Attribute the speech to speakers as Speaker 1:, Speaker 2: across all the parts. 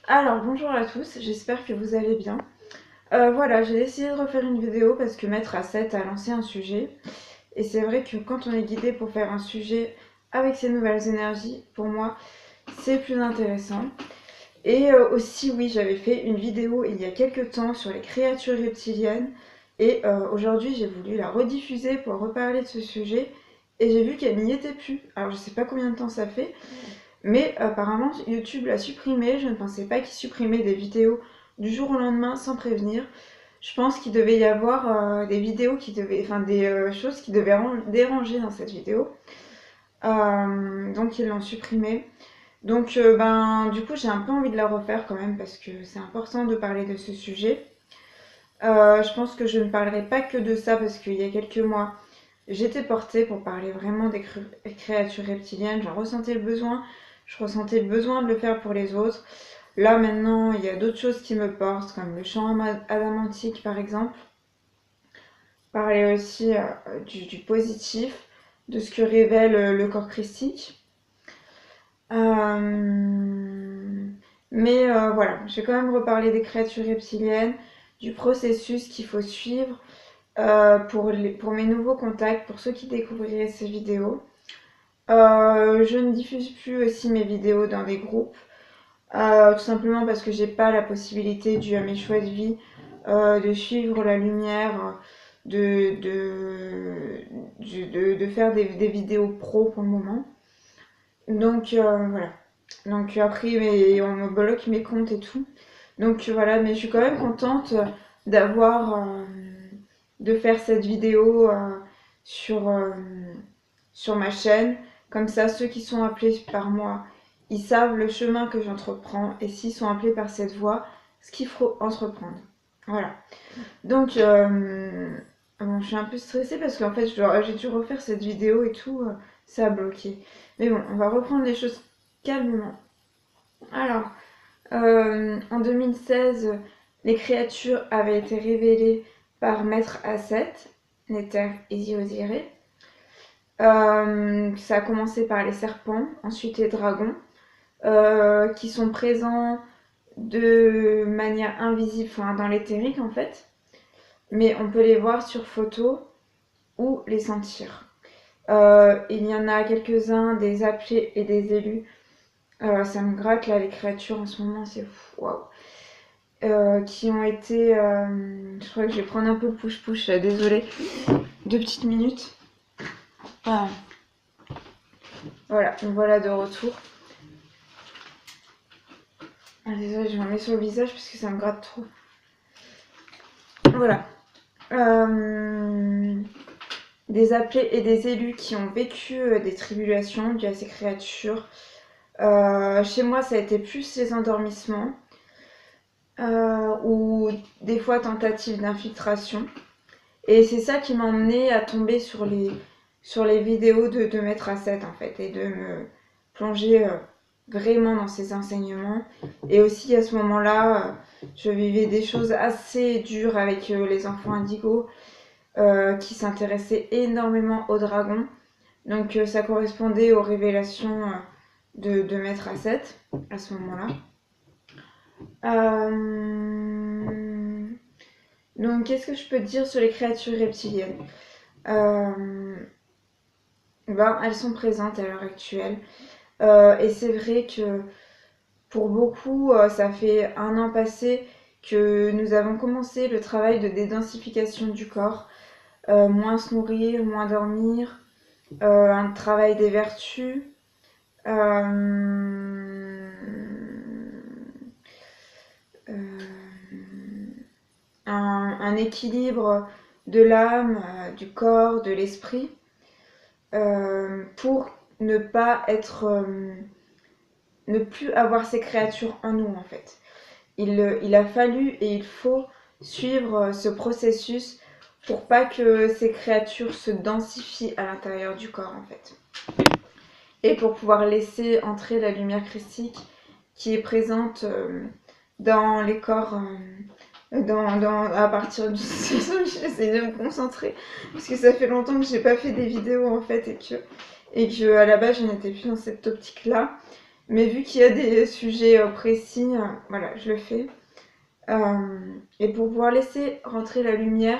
Speaker 1: Alors bonjour à tous, j'espère que vous allez bien. Voilà, j'ai décidé de refaire une vidéo parce que Maître A7 a lancé un sujet. Et c'est vrai que quand on est guidé pour faire un sujet avec ces nouvelles énergies, pour moi, c'est plus intéressant. Et aussi, oui, j'avais fait une vidéo il y a quelques temps sur les créatures reptiliennes. Et aujourd'hui, j'ai voulu la rediffuser pour reparler de ce sujet. Et j'ai vu qu'elle n'y était plus. Alors je sais pas combien de temps ça fait. Mais apparemment, YouTube l'a supprimé. Je ne pensais pas qu'il supprimait des vidéos du jour au lendemain sans prévenir. Je pense qu'il devait y avoir des vidéos qui devaient, enfin des choses qui devaient déranger dans cette vidéo. Donc ils l'ont supprimé. Donc du coup j'ai un peu envie de la refaire quand même parce que c'est important de parler de ce sujet. Je pense que je ne parlerai pas que de ça parce qu'il y a quelques mois j'étais portée pour parler vraiment des créatures reptiliennes. J'en ressentais le besoin. Je ressentais le besoin de le faire pour les autres. Là maintenant, il y a d'autres choses qui me portent, comme le chant adamantique par exemple. Parler aussi du positif, de ce que révèle le corps christique. Voilà, je vais quand même reparler des créatures reptiliennes, du processus qu'il faut suivre pour mes nouveaux contacts, pour ceux qui découvriraient ces vidéos. Je ne diffuse plus aussi mes vidéos dans des groupes, tout simplement parce que j'ai pas la possibilité, dû à mes choix de vie, de suivre la lumière, de faire des vidéos pro pour le moment. Donc voilà. Donc après, on me bloque mes comptes et tout. Donc voilà, mais je suis quand même contente d'avoir, de faire cette vidéo sur, sur ma chaîne. Comme ça, ceux qui sont appelés par moi, ils savent le chemin que j'entreprends. Et s'ils sont appelés par cette voie, ce qu'il faut entreprendre. Voilà. Donc, bon, je suis un peu stressée parce qu'en fait, j'ai dû refaire cette vidéo et tout. Ça a bloqué. Mais bon, on va reprendre les choses calmement. Alors, en 2016, les créatures avaient été révélées par Maître A7, Nether et Osiris. Ça a commencé par les serpents, ensuite les dragons, qui sont présents de manière invisible, enfin dans l'éthérique en fait, mais on peut les voir sur photo ou les sentir. Il y en a quelques-uns, des appelés et des élus. Ça me gratte là, les créatures en ce moment, c'est fou, waouh. Qui ont été. Je crois que je vais prendre un peu le push-push, désolée. 2 petites minutes. Ah. Voilà, me voilà de retour. Ah, désolée, je m'en mets sur le visage parce que ça me gratte trop. Voilà. Des appelés et des élus qui ont vécu des tribulations dues à ces créatures. Chez moi, ça a été plus les endormissements ou des fois tentatives d'infiltration. Et c'est ça qui m'a emmené à tomber sur les vidéos de Maître A7 en fait et de me plonger vraiment dans ses enseignements. Et aussi à ce moment-là, je vivais des choses assez dures avec les enfants indigos qui s'intéressaient énormément aux dragons. Donc ça correspondait aux révélations de Maître A7 à ce moment-là. Donc qu'est-ce que je peux dire sur les créatures reptiliennes? Elles sont présentes à l'heure actuelle. Et c'est vrai que pour beaucoup, ça fait un an passé que nous avons commencé le travail de dédensification du corps. Moins se nourrir, moins dormir, un travail des vertus. Euh, un équilibre de l'âme, du corps, de l'esprit, pour ne pas être, ne plus avoir ces créatures en nous en fait. Il a fallu et il faut suivre ce processus pour pas que ces créatures se densifient à l'intérieur du corps en fait. Et pour pouvoir laisser entrer la lumière christique qui est présente dans les corps, à partir du... J'essaie de me concentrer parce que ça fait longtemps que j'ai pas fait des vidéos en fait et que à la base je n'étais plus dans cette optique là. Mais vu qu'il y a des sujets précis, voilà, je le fais. Et pour pouvoir laisser rentrer la lumière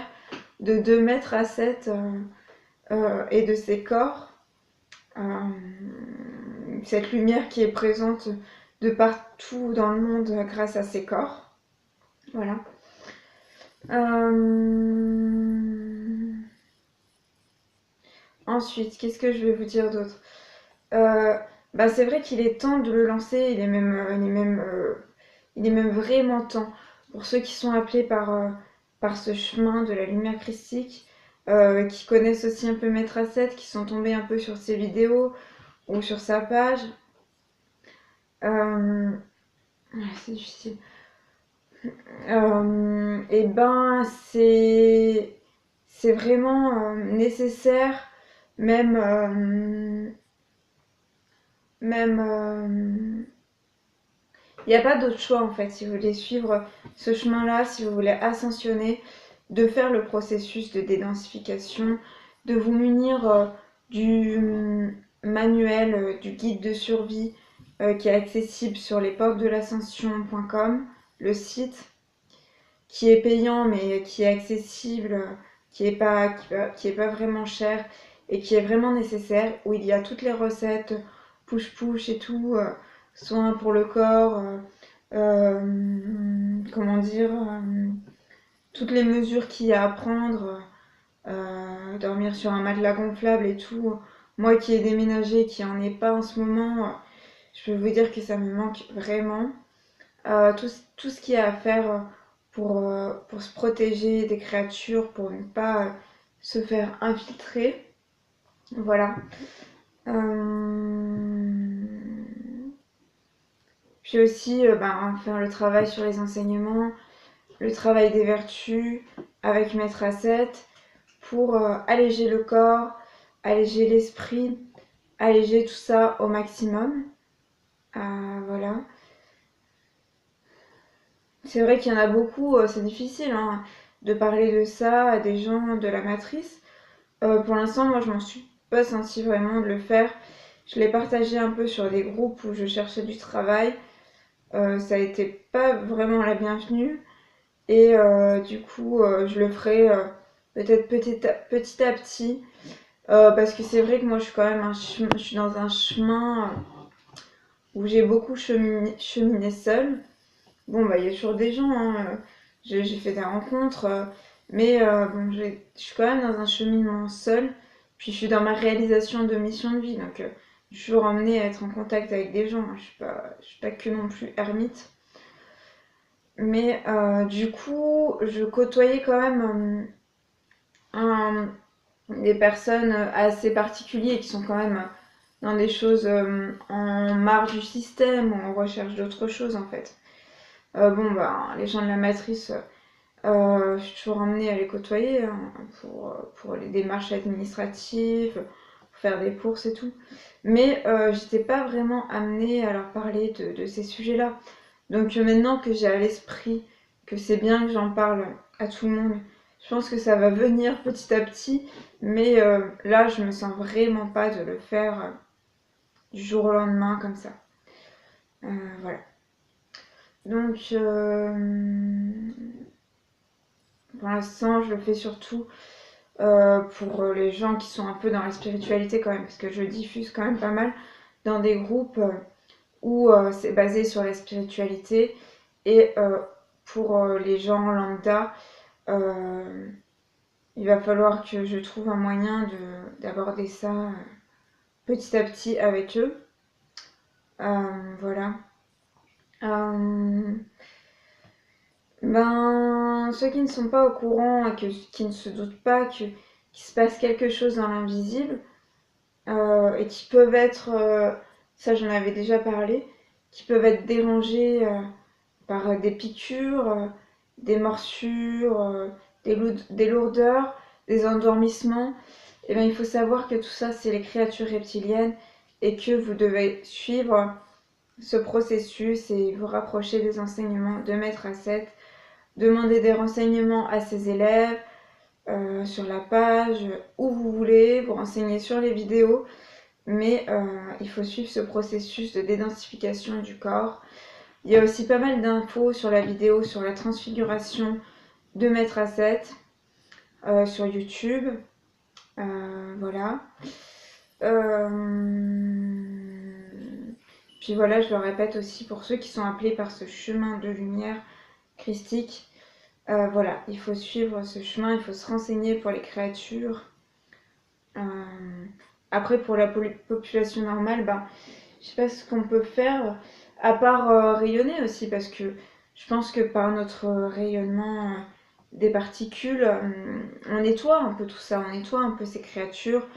Speaker 1: de 2 mètres à 7 et de ses corps, euh, cette lumière qui est présente de partout dans le monde grâce à ses corps. Voilà. Ensuite, qu'est-ce que je vais vous dire d'autre? Euh, Bah c'est vrai qu'il est temps de le lancer, il est même vraiment temps. Pour ceux qui sont appelés par ce chemin de la lumière christique, qui connaissent aussi un peu Maître Asset, qui sont tombés un peu sur ses vidéos ou sur sa page. C'est difficile. Et ben c'est vraiment nécessaire, même même il n'y a pas d'autre choix en fait si vous voulez suivre ce chemin-là, si vous voulez ascensionner, de faire le processus de dédensification, de vous munir du manuel, du guide de survie qui est accessible sur lesportesdelascension.com, le site, qui est payant mais qui est accessible, qui est pas vraiment cher et qui est vraiment nécessaire, où il y a toutes les recettes push-push et tout, soins pour le corps, comment dire, toutes les mesures qu'il y a à prendre, dormir sur un matelas gonflable et tout. Moi qui ai déménagé, qui en ai pas en ce moment, je peux vous dire que ça me manque vraiment. Tout ce qu'il y a à faire pour se protéger des créatures, pour ne pas se faire infiltrer. Voilà. Puis aussi faire le travail sur les enseignements, le travail des vertus avec Maître Asset pour alléger le corps, alléger l'esprit, alléger tout ça au maximum. Voilà. C'est vrai qu'il y en a beaucoup, c'est difficile hein, de parler de ça à des gens de la matrice. Pour l'instant, moi, je m'en suis pas sentie vraiment de le faire. Je l'ai partagé un peu sur des groupes où je cherchais du travail. Ça a été pas vraiment la bienvenue. Et du coup, je le ferai peut-être petit à petit. Parce que c'est vrai que moi, je suis quand même je suis dans un chemin où j'ai beaucoup cheminé seule. Bon, bah, il y a toujours des gens, hein. J'ai fait des rencontres, mais bon, je suis quand même dans un cheminement seul. Puis je suis dans ma réalisation de mission de vie, donc je suis toujours emmenée à être en contact avec des gens, hein. Je suis pas que non plus ermite. Mais du coup, je côtoyais quand même des personnes assez particulières qui sont quand même dans des choses en marge du système ou en recherche d'autre chose en fait. Bon, bah, les gens de la matrice, je suis toujours emmenée à les côtoyer hein, pour les démarches administratives, pour faire des courses et tout. Mais j'étais pas vraiment amenée à leur parler de ces sujets-là. Donc maintenant que j'ai à l'esprit que c'est bien que j'en parle à tout le monde, je pense que ça va venir petit à petit. Mais là, je me sens vraiment pas de le faire du jour au lendemain comme ça. Voilà. Donc, pour l'instant, je le fais surtout pour les gens qui sont un peu dans la spiritualité quand même, parce que je diffuse quand même pas mal dans des groupes où c'est basé sur la spiritualité. Et pour les gens lambda, euh, il va falloir que je trouve un moyen d'aborder ça petit à petit avec eux. Voilà. Euh, Ben, ceux qui ne sont pas au courant et qui ne se doutent pas qu'il se passe quelque chose dans l'invisible et qui peuvent être, ça j'en avais déjà parlé, qui peuvent être dérangés par des piqûres, des morsures, des lourdeurs, des endormissements, et bien il faut savoir que tout ça c'est les créatures reptiliennes et que vous devez suivre ce processus et vous rapprocher des enseignements de Maître Asset. Demandez des renseignements à ses élèves sur la page, où vous voulez, vous renseigner sur les vidéos mais il faut suivre ce processus de dédensification du corps. Il y a aussi pas mal d'infos sur la vidéo sur la transfiguration de Maître Asset sur YouTube. Voilà. Puis voilà, je le répète aussi pour ceux qui sont appelés par ce chemin de lumière christique. Voilà, il faut suivre ce chemin, il faut se renseigner pour les créatures. Après, pour la population normale, ben, je sais pas ce qu'on peut faire, à part rayonner aussi, parce que je pense que par notre rayonnement des particules, on nettoie un peu tout ça, on nettoie un peu ces créatures,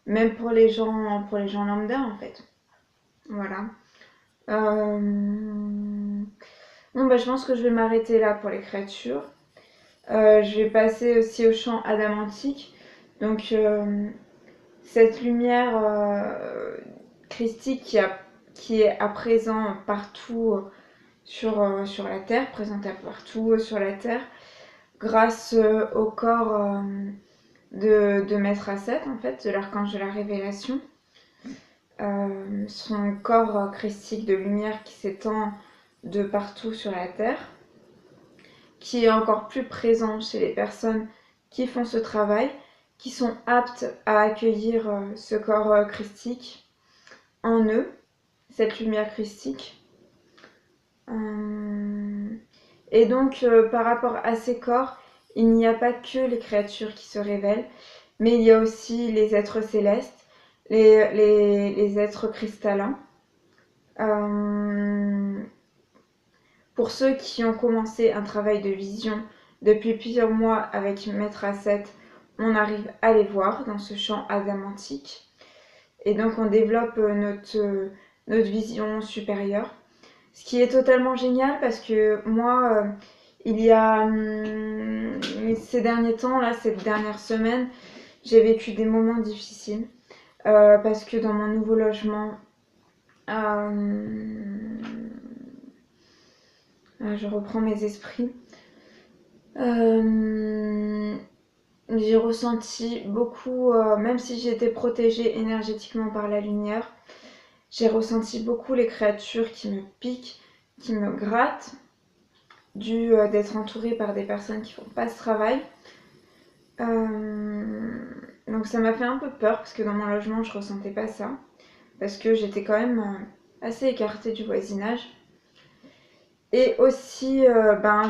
Speaker 1: même pour les gens lambda en fait. Voilà. Bon, bah, je pense que je vais m'arrêter là pour les créatures. Je vais passer aussi au champ adamantique. Donc, cette lumière christique qui est à présent partout sur la Terre, présente partout sur la Terre, grâce au corps de Maître Asset, en fait, de l'archange de la révélation. Son corps christique de lumière qui s'étend de partout sur la Terre, qui est encore plus présent chez les personnes qui font ce travail, qui sont aptes à accueillir ce corps christique en eux, cette lumière christique. Et donc, par rapport à ces corps, il n'y a pas que les créatures qui se révèlent, mais il y a aussi les êtres célestes, les êtres cristallins. Pour ceux qui ont commencé un travail de vision depuis plusieurs mois avec Maître Asset, on arrive à les voir dans ce champ adamantique. Et donc on développe notre vision supérieure. Ce qui est totalement génial parce que moi, il y a ces derniers temps, là, cette dernière semaine, j'ai vécu des moments difficiles. Parce que dans mon nouveau logement, je reprends mes esprits. J'ai ressenti beaucoup, même si j'étais protégée énergétiquement par la lumière, j'ai ressenti beaucoup les créatures qui me piquent, qui me grattent, dû d'être entourée par des personnes qui font pas ce travail. Donc ça m'a fait un peu peur parce que dans mon logement je ressentais pas ça, parce que j'étais quand même assez écartée du voisinage. Et aussi,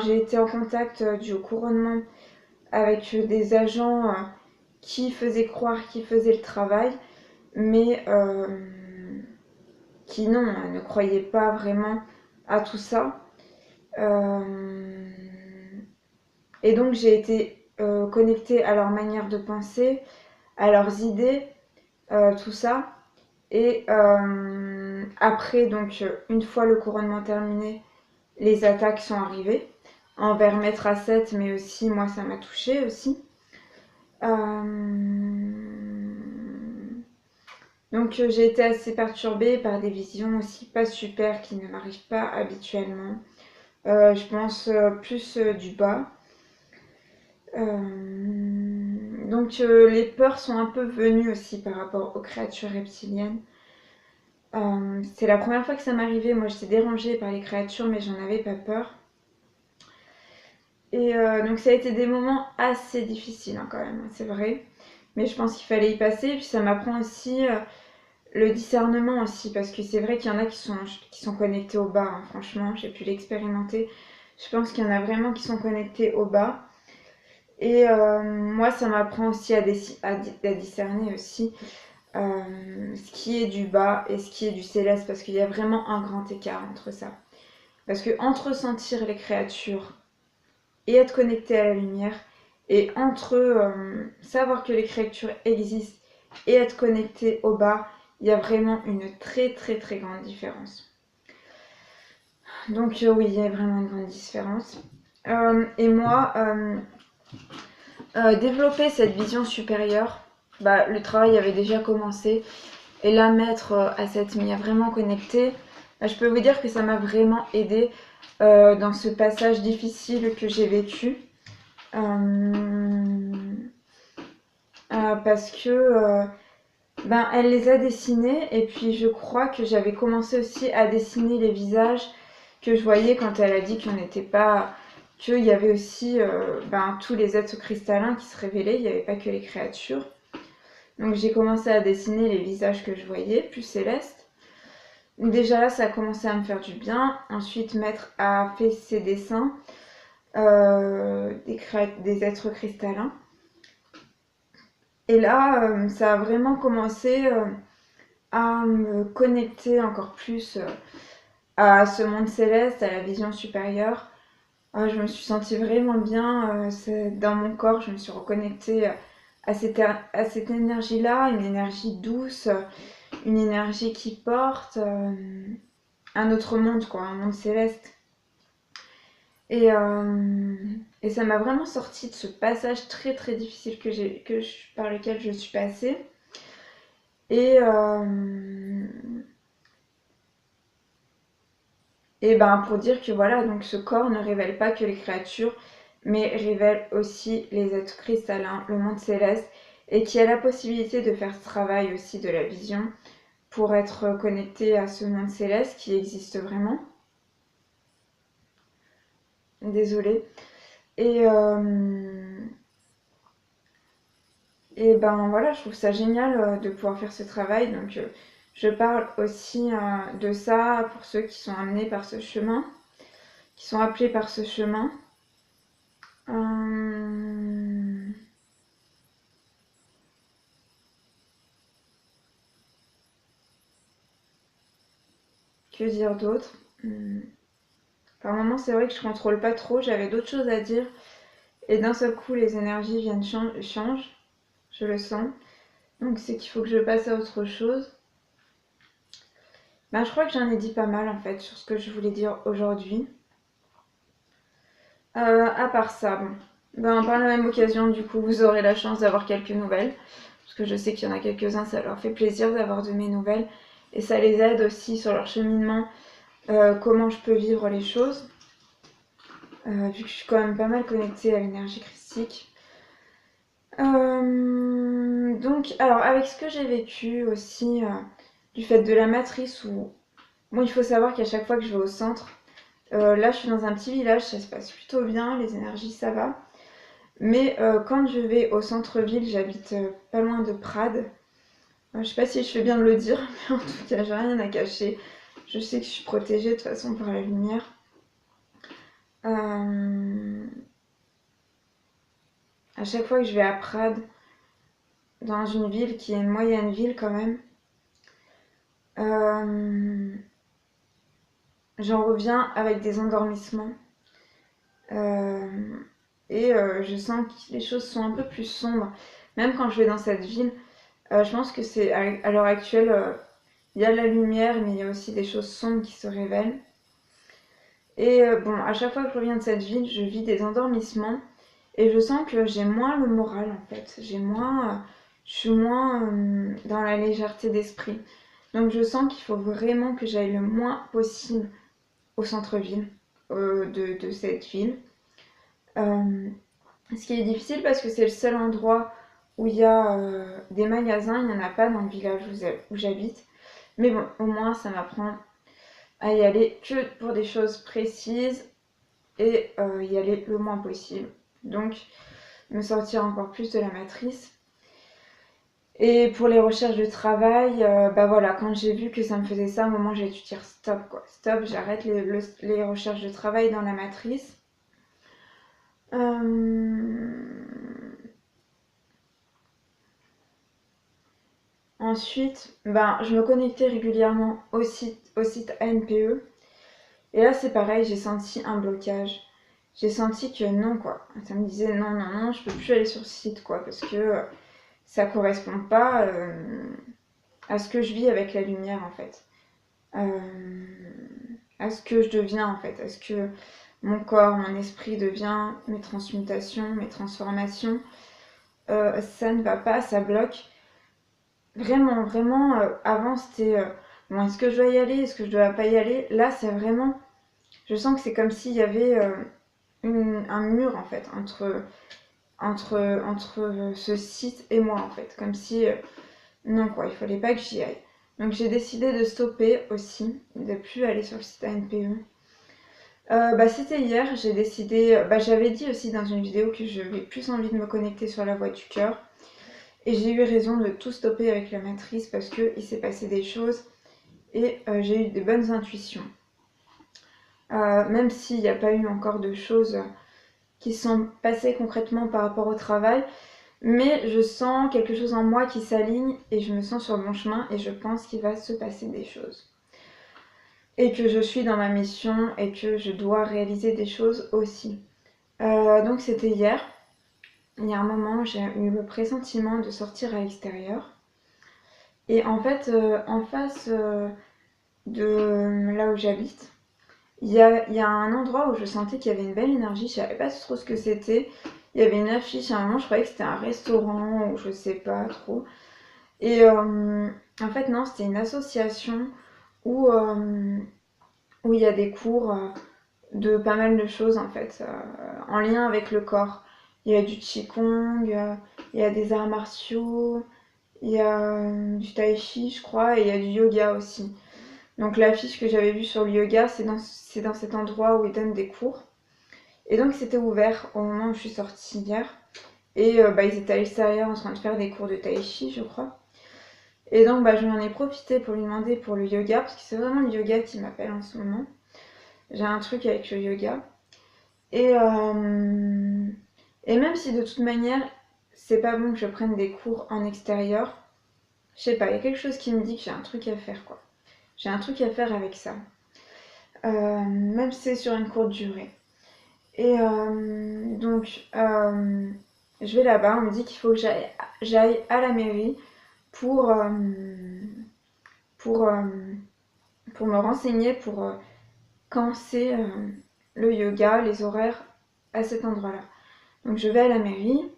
Speaker 1: j'ai été en contact dû au couronnement avec des agents qui faisaient croire qu'ils faisaient le travail, mais qui ne croyaient pas vraiment à tout ça. Et donc j'ai été connectée à leur manière de penser, à leurs idées, tout ça. Et après, donc, une fois le couronnement terminé, les attaques sont arrivées envers Maître Asset, mais aussi, moi, ça m'a touchée aussi. Donc, j'ai été assez perturbée par des visions aussi pas super qui ne m'arrivent pas habituellement. Je pense plus du bas. Donc, les peurs sont un peu venues aussi par rapport aux créatures reptiliennes. C'est la première fois que ça m'arrivait. Moi, j'étais dérangée par les créatures, mais j'en avais pas peur. Et donc, ça a été des moments assez difficiles, hein, quand même, c'est vrai. Mais je pense qu'il fallait y passer. Et puis, ça m'apprend aussi le discernement aussi, parce que c'est vrai qu'il y en a qui sont connectés au bas, hein, franchement, j'ai pu l'expérimenter. Je pense qu'il y en a vraiment qui sont connectés au bas. Et moi, ça m'apprend aussi à discerner aussi ce qui est du bas et ce qui est du céleste, parce qu'il y a vraiment un grand écart entre ça. Parce que entre sentir les créatures et être connecté à la lumière, et entre savoir que les créatures existent et être connecté au bas, il y a vraiment une très très très grande différence. Donc oui, il y a vraiment une grande différence. Et moi, développer cette vision supérieure, le travail avait déjà commencé. Et là, Maître Asset m'y a vraiment connecté. Je peux vous dire que ça m'a vraiment aidé dans ce passage difficile que j'ai vécu. Parce que Ben, elle les a dessinés et puis je crois que j'avais commencé aussi à dessiner les visages que je voyais quand elle a dit qu'on n'était pas... qu'il y avait aussi ben, tous les êtres cristallins qui se révélaient, il n'y avait pas que les créatures. Donc j'ai commencé à dessiner les visages que je voyais, plus célestes. Déjà là, ça a commencé à me faire du bien. Ensuite, Maître a fait ses dessins des êtres cristallins. Et là, ça a vraiment commencé à me connecter encore plus à ce monde céleste, à la vision supérieure. Je me suis sentie vraiment bien dans mon corps, je me suis reconnectée à cette énergie-là, une énergie douce, une énergie qui porte un autre monde, quoi, un monde céleste. Et, euh, et ça m'a vraiment sorti de ce passage très très difficile par lequel je suis passée. Et, euh, et ben pour dire que voilà, donc ce corps ne révèle pas que les créatures, mais révèle aussi les êtres cristallins, le monde céleste, et qui a la possibilité de faire ce travail aussi de la vision pour être connecté à ce monde céleste qui existe vraiment. Désolée. Et, euh, et ben voilà, je trouve ça génial de pouvoir faire ce travail. Donc je parle aussi de ça pour ceux qui sont amenés par ce chemin, qui sont appelés par ce chemin. Hum, Que dire d'autre? Par moments, c'est vrai que je contrôle pas trop, j'avais d'autres choses à dire. Et d'un seul coup, les énergies changent, je le sens. Donc c'est qu'il faut que je passe à autre chose. Ben, je crois que j'en ai dit pas mal en fait sur ce que je voulais dire aujourd'hui. À part ça, bon. Ben, par la même occasion, du coup, vous aurez la chance d'avoir quelques nouvelles. Parce que je sais qu'il y en a quelques-uns, ça leur fait plaisir d'avoir de mes nouvelles. Et ça les aide aussi sur leur cheminement, comment je peux vivre les choses. Vu que je suis quand même pas mal connectée à l'énergie christique. Donc, alors, avec ce que j'ai vécu aussi, du fait de la matrice, où bon, il faut savoir qu'à chaque fois que je vais au centre, là je suis dans un petit village, ça se passe plutôt bien, les énergies ça va. Mais quand je vais au centre-ville, j'habite pas loin de Prades. Je sais pas si je fais bien de le dire, mais en tout cas, j'ai rien à cacher. Je sais que je suis protégée de toute façon par la lumière. Euh, à chaque fois que je vais à Prades, dans une ville qui est une moyenne ville quand même, euh, j'en reviens avec des endormissements. Euh, je sens que les choses sont un peu plus sombres. Même quand je vais dans cette ville, je pense que c'est à l'heure actuelle, il y a la lumière, mais il y a aussi des choses sombres qui se révèlent. Et bon, à chaque fois que je reviens de cette ville, je vis des endormissements et je sens que j'ai moins le moral en fait. Je suis moins dans la légèreté d'esprit. Donc je sens qu'il faut vraiment que j'aille le moins possible au centre-ville de cette ville. Euh, Ce qui est difficile parce que c'est le seul endroit où il y a des magasins, il n'y en a pas dans le village où j'habite. Mais bon, au moins ça m'apprend à y aller que pour des choses précises et y aller le moins possible. Donc me sortir encore plus de la matrice. Et pour les recherches de travail, bah voilà, quand j'ai vu que ça me faisait ça, à un moment j'ai dû dire stop quoi. Stop, j'arrête les recherches de travail dans la matrice. Ensuite, ben, je me connectais régulièrement au site ANPE. Et là, c'est pareil, j'ai senti un blocage. J'ai senti que non, quoi. Ça me disait non, non, non, je peux plus aller sur ce site, quoi, parce que ça correspond pas à ce que je vis avec la lumière, en fait. Euh, à ce que je deviens, en fait. À ce que mon corps, mon esprit devient, mes transmutations, mes transformations. Ça ne va pas, ça bloque. Vraiment, vraiment, avant c'était bon, est-ce que je dois y aller, est-ce que je dois pas y aller? Là, c'est vraiment, je sens que c'est comme s'il y avait un mur en fait entre ce site et moi en fait, comme si Donc ouais, il fallait pas que j'y aille. Donc j'ai décidé de stopper aussi, de plus aller sur le site ANPE. C'était hier, j'ai décidé, j'avais dit aussi dans une vidéo que j'avais plus envie de me connecter sur la voie du cœur. Et j'ai eu raison de tout stopper avec la matrice parce qu'il s'est passé des choses et j'ai eu des bonnes intuitions. Même s'il n'y a pas eu encore de choses qui sont passées concrètement par rapport au travail, mais je sens quelque chose en moi qui s'aligne et je me sens sur le bon chemin et je pense qu'il va se passer des choses. Et que je suis dans ma mission et que je dois réaliser des choses aussi. Donc c'était hier. Il y a un moment, j'ai eu le pressentiment de sortir à l'extérieur. Et en fait, en face de là où j'habite, il y a un endroit où je sentais qu'il y avait une belle énergie. Je savais pas trop ce que c'était. Il y avait une affiche à un moment, je croyais que c'était un restaurant ou je sais pas trop. Et en fait, non, c'était une association où, où il y a des cours de pas mal de choses en fait, en lien avec le corps. Il y a du qigong, il y a des arts martiaux, il y a du tai chi, je crois, et il y a du yoga aussi. Donc l'affiche que j'avais vue sur le yoga, c'est dans cet endroit où ils donnent des cours. Et donc c'était ouvert au moment où je suis sortie hier. Et ils étaient à l'extérieur en train de faire des cours de tai chi, je crois. Et donc je m'en ai profité pour lui demander pour le yoga, parce que c'est vraiment le yoga qui m'appelle en ce moment. J'ai un truc avec le yoga. Et, euh, et même si de toute manière, c'est pas bon que je prenne des cours en extérieur, je sais pas, il y a quelque chose qui me dit que j'ai un truc à faire, quoi. J'ai un truc à faire avec ça. Même si c'est sur une courte durée. Et je vais là-bas, on me dit qu'il faut que j'aille à la mairie pour, euh, pour, euh, pour me renseigner pour quand c'est le yoga, les horaires à cet endroit-là. Donc je vais à la mairie,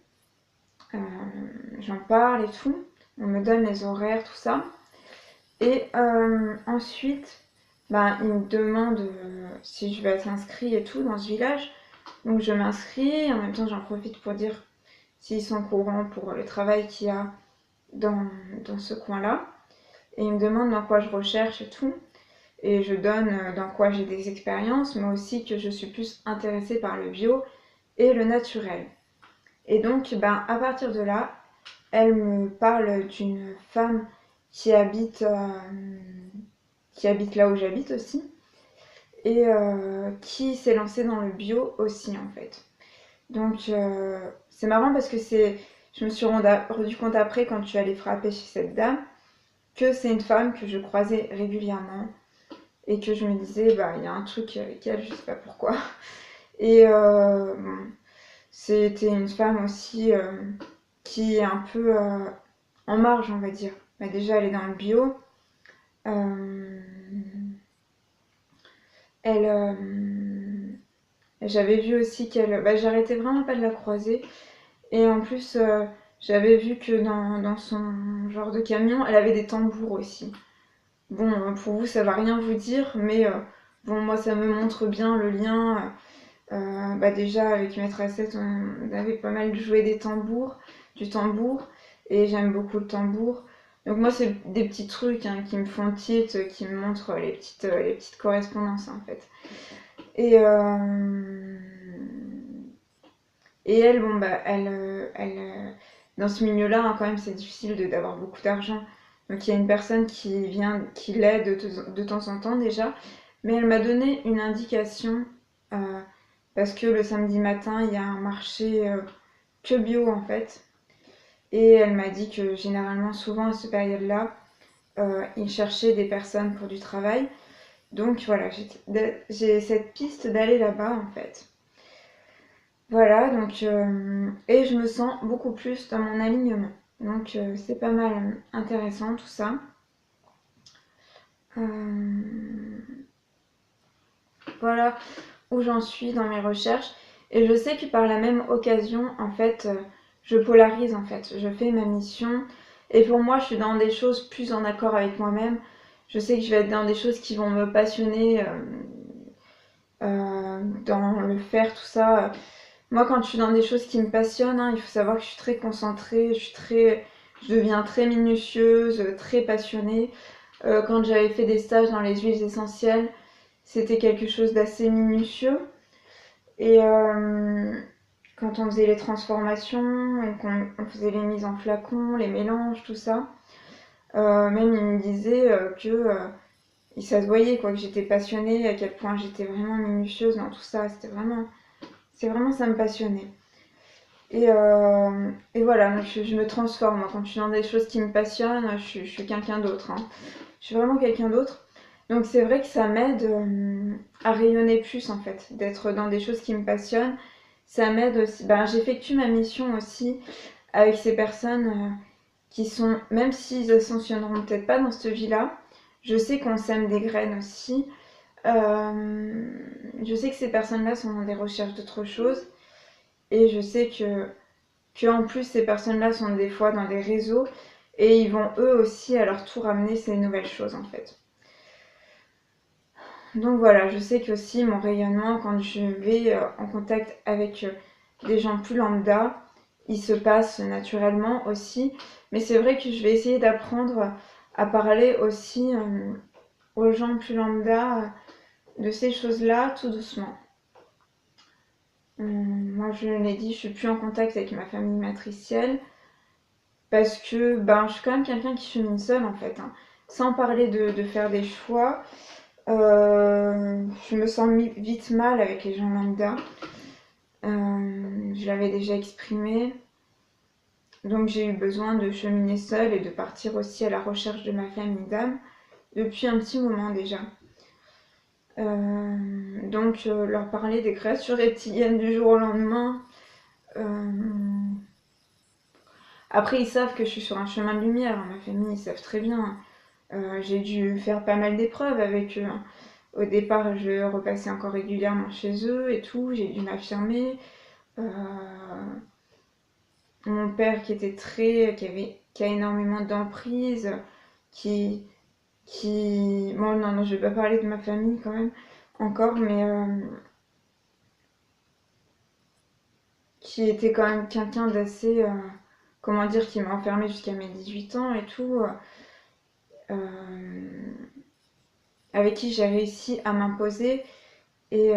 Speaker 1: euh, j'en parle et tout, on me donne les horaires, tout ça. Et ensuite, ils me demandent si je veux être inscrit et tout dans ce village. Donc je m'inscris, en même temps j'en profite pour dire s'ils sont au courant pour le travail qu'il y a dans ce coin-là. Et ils me demandent dans quoi je recherche et tout. Et je donne dans quoi j'ai des expériences, mais aussi que je suis plus intéressée par le bio et le naturel. Et donc, à partir de là, elle me parle d'une femme qui habite, euh, qui habite là où j'habite aussi, et qui s'est lancée dans le bio aussi en fait. Donc c'est marrant parce que je me suis rendu compte après quand je suis allée frapper chez cette dame que c'est une femme que je croisais régulièrement et que je me disais il y a un truc avec elle, je sais pas pourquoi. Et bon, c'était une femme aussi qui est un peu en marge on va dire. Déjà elle est dans le bio. Euh, elle, j'avais vu aussi qu'elle, j'arrêtais vraiment pas de la croiser. Et en plus, j'avais vu que dans son genre de camion, elle avait des tambours aussi. Bon, pour vous, ça va rien vous dire, mais bon, moi, ça me montre bien le lien. Déjà, avec Maître Assiette, on avait pas mal joué du tambour, et j'aime beaucoup le tambour. Donc moi, c'est des petits trucs hein, qui me font tilt, qui me montrent les petites correspondances en fait. Et, euh, et elle, dans ce milieu-là, hein, quand même, c'est difficile d'avoir beaucoup d'argent. Donc il y a une personne qui vient, qui l'aide de temps en temps déjà, mais elle m'a donné une indication parce que le samedi matin, il y a un marché que bio en fait. Et elle m'a dit que généralement, souvent à cette période-là, ils cherchaient des personnes pour du travail. Donc voilà, j'ai cette piste d'aller là-bas en fait. Voilà, donc, et je me sens beaucoup plus dans mon alignement. Donc, c'est pas mal intéressant tout ça. Euh, voilà où j'en suis dans mes recherches. Et je sais que par la même occasion, en fait, je polarise en fait. Je fais ma mission. Et pour moi, je suis dans des choses plus en accord avec moi-même. Je sais que je vais être dans des choses qui vont me passionner, dans le faire, tout ça. Moi, quand je suis dans des choses qui me passionnent, hein, il faut savoir que je suis très concentrée, je suis très je deviens très minutieuse, très passionnée. Quand j'avais fait des stages dans les huiles essentielles, c'était quelque chose d'assez minutieux. Et quand on faisait les transformations et qu'on faisait les mises en flacon, les mélanges, tout ça, même il me disait que ça se voyait quoi, que j'étais passionnée, à quel point j'étais vraiment minutieuse dans tout ça. C'est vraiment ça me passionnait. Et voilà, donc je me transforme. Moi, quand je suis dans des choses qui me passionnent, je suis quelqu'un d'autre, hein. Je suis vraiment quelqu'un d'autre. Donc c'est vrai que ça m'aide à rayonner plus en fait, d'être dans des choses qui me passionnent. Ça m'aide aussi. Ben, j'effectue ma mission aussi avec ces personnes qui sont, même s'ils ascensionneront peut-être pas dans cette vie-là, je sais qu'on sème des graines aussi. Je sais que ces personnes-là sont dans des recherches d'autre chose. Et je sais que en plus ces personnes-là sont des fois dans des réseaux et ils vont eux aussi à leur tour amener ces nouvelles choses en fait. Donc voilà, je sais que aussi mon rayonnement quand je vais en contact avec des gens plus lambda, il se passe naturellement aussi. Mais c'est vrai que je vais essayer d'apprendre à parler aussi aux gens plus lambda de ces choses-là tout doucement. Moi, je l'ai dit, je suis plus en contact avec ma famille matricielle parce que ben, je suis quand même quelqu'un qui chemine seul en fait, hein. Sans parler de faire des choix, je me sens vite mal avec les gens lambda. Je l'avais déjà exprimé. Donc j'ai eu besoin de cheminer seule et de partir aussi à la recherche de ma famille d'âme depuis un petit moment déjà. Donc leur parler des créatures reptiliennes du jour au lendemain. Euh, Après, ils savent que je suis sur un chemin de lumière. Ma famille, ils savent très bien. J'ai dû faire pas mal d'épreuves avec eux. Au départ, je repassais encore régulièrement chez eux et tout. J'ai dû m'affirmer. Euh, Mon père qui a énormément d'emprise, qui, bon, non, je vais pas parler de ma famille quand même encore, mais qui était quand même quelqu'un d'assez, comment dire, qui m'a enfermée jusqu'à mes 18 ans et tout. Euh, avec qui j'ai réussi à m'imposer et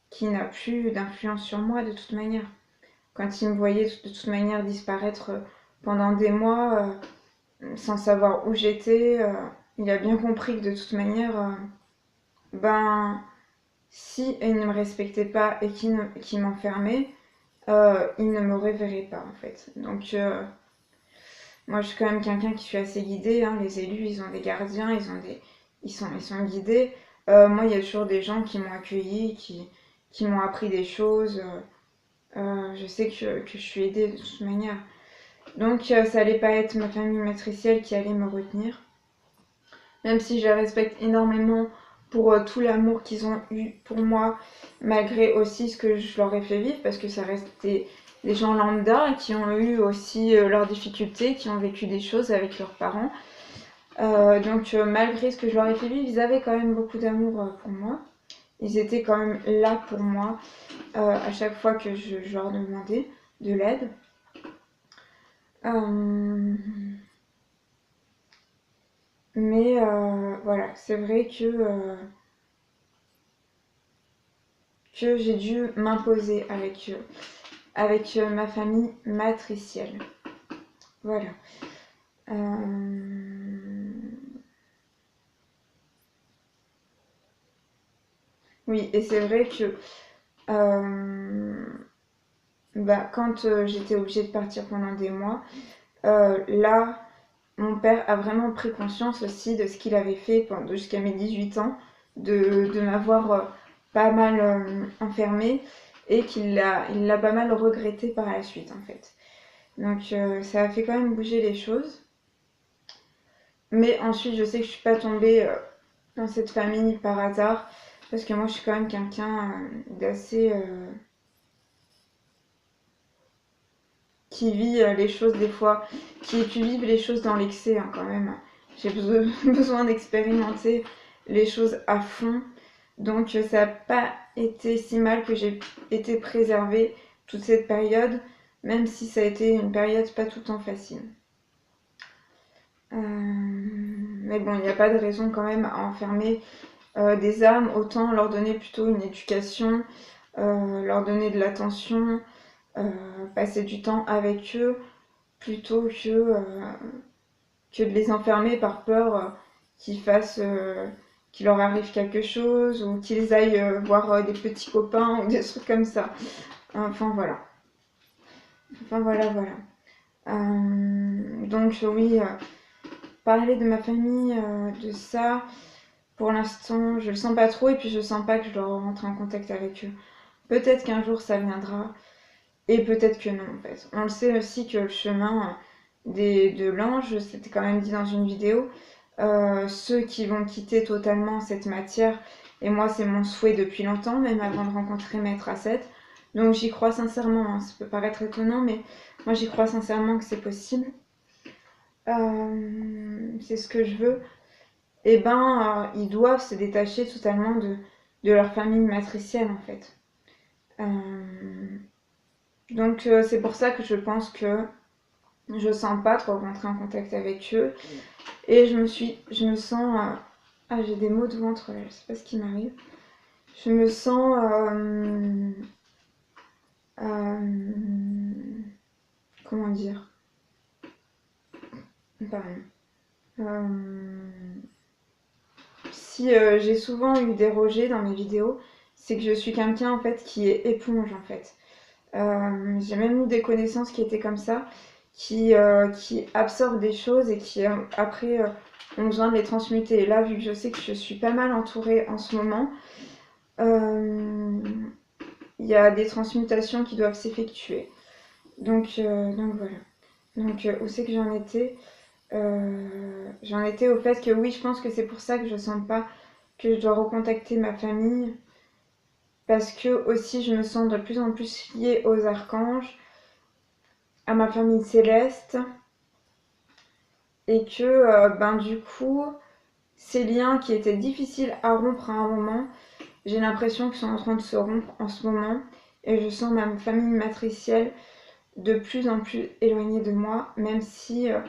Speaker 1: qui n'a plus d'influence sur moi de toute manière. Quand il me voyait de toute manière disparaître pendant des mois sans savoir où j'étais, il a bien compris que de toute manière, ben, si il ne me respectait pas et qu'il m'enfermait, il ne me reverrait pas en fait. Donc moi je suis quand même quelqu'un qui suis assez guidée, hein. Les élus ils ont des gardiens, ils sont guidés. Moi il y a toujours des gens qui m'ont accueilli, qui m'ont appris des choses. Je sais que je suis aidée de toute manière. Donc ça allait pas être ma famille matricielle qui allait me retenir. Même si je les respecte énormément pour tout l'amour qu'ils ont eu pour moi, malgré aussi ce que je leur ai fait vivre, parce que ça reste des gens lambda qui ont eu aussi leurs difficultés, qui ont vécu des choses avec leurs parents. Donc malgré ce que je leur ai fait vivre, ils avaient quand même beaucoup d'amour pour moi. Ils étaient quand même là pour moi à chaque fois que je leur demandais de l'aide. Euh, mais voilà, c'est vrai que j'ai dû m'imposer avec ma famille matricielle. Voilà. Oui, et c'est vrai que bah, quand j'étais obligée de partir pendant des mois, là, mon père a vraiment pris conscience aussi de ce qu'il avait fait jusqu'à mes 18 ans, de m'avoir pas mal enfermée et il l'a pas mal regretté par la suite en fait. Donc ça a fait quand même bouger les choses. Mais ensuite, je sais que je suis pas tombée dans cette famille par hasard parce que moi je suis quand même quelqu'un d'assez qui vit les choses des fois, qui ait pu vivre les choses dans l'excès hein, quand même. J'ai besoin d'expérimenter les choses à fond. Donc ça n'a pas été si mal que j'ai été préservée toute cette période, même si ça a été une période pas tout le temps facile. Mais bon, il n'y a pas de raison quand même à enfermer des âmes, autant leur donner plutôt une éducation, leur donner de l'attention, passer du temps avec eux, plutôt que de les enfermer par peur qu'il leur arrive quelque chose ou qu'ils aillent voir des petits copains ou des trucs comme ça. Enfin voilà. Enfin voilà, voilà. Donc oui, parler de ma famille, de ça, pour l'instant, je le sens pas trop et puis je sens pas que je dois rentrer en contact avec eux. Peut-être qu'un jour ça viendra et peut-être que non en fait. On le sait aussi que le chemin de l'ange, c'était quand même dit dans une vidéo, ceux qui vont quitter totalement cette matière, et moi c'est mon souhait depuis longtemps, même avant de rencontrer Maître Asset. Donc j'y crois sincèrement, hein. Ça peut paraître étonnant, mais moi j'y crois sincèrement que c'est possible. C'est ce que je veux. Et ben, ils doivent se détacher totalement de leur famille matricielle en fait. Donc c'est pour ça que je pense que je sens pas trop rentrer en contact avec eux. Et je me sens... ah, j'ai des maux de ventre là, je sais pas ce qui m'arrive. Je me sens... comment dire? Pardon. Si j'ai souvent eu des rejets dans mes vidéos, c'est que je suis quelqu'un en fait qui est éponge en fait. J'ai même eu des connaissances qui étaient comme ça, qui absorbent des choses et qui après ont besoin de les transmuter. Et là, vu que je sais que je suis pas mal entourée en ce moment, il y a des transmutations qui doivent s'effectuer. Donc voilà. Donc où c'est que j'en étais? J'en étais au fait que oui, je pense que c'est pour ça que je sens pas que je dois recontacter ma famille. Parce que aussi je me sens de plus en plus liée aux archanges, à ma famille céleste. Et que ben du coup, ces liens qui étaient difficiles à rompre à un moment, j'ai l'impression qu'ils sont en train de se rompre en ce moment. Et je sens ma famille matricielle de plus en plus éloignée de moi, même si